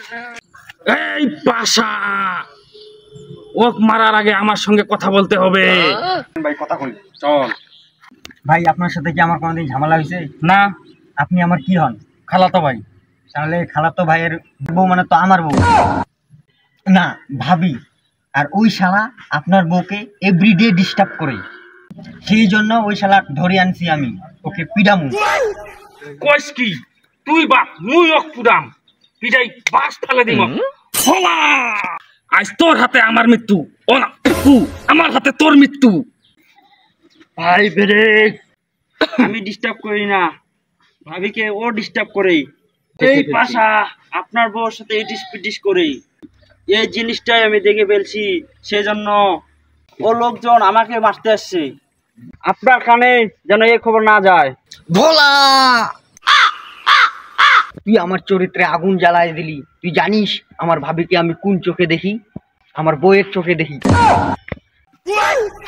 এই পাশা, ওক মারার আগে আমার সঙ্গে কথা বলতে হবে। ভাই কথা কই, চল। ভাই আপনার সাথে কি আমার কোনোদিন ঝামেলা হয়েছে? না। আপনি আমার কি হন? খালাতো ভাই। তাহলে খালাতো ভাইয়ের বউ মানে তো আমার বউ না, ভাবি। আর ওই শালা আপনার বউকে এভরিডে ডিস্টার্ব করে, সেই জন্য ওই শালা ধরে আনছি আমি, ওকে পিডামু। কইস কি তুই? বাপ মুই ওক পুরাম, পিটাই বাস ফেলে দিম। হলা, আজ তোর হাতে আমার মৃত্যু, ও না আমার হাতে তোর মৃত্যু। ভাই ব্রেক, আমি ডিস্টার্ব করি না, ভাবিকে ও ডিস্টার্ব করে। এই পাশা আপনার বউর সাথে ইটিস পিটিস করে, এই জিনিসটাই আমি দেখে ফেলছি, সেজন্য ও লোকজন আমাকে মারতে আসছে। আপনার কানে যেন এই খবর না যায়। ভোলা, তুই আমার চরিত্রে আগুন জ্বালায় দিলি। তুই জানিস আমার ভাবিকে আমি কোন চোখে দেখি? আমার বউয়ের চোখে দেখি।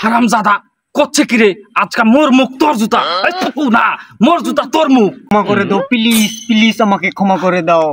হারামজাদা করছে কি রে? আজকে মোর মুখ তোর জুতা, না মোর জুতা তোর মুখ। ক্ষমা করে দাও প্লিজ, প্লিজ আমাকে ক্ষমা করে দাও।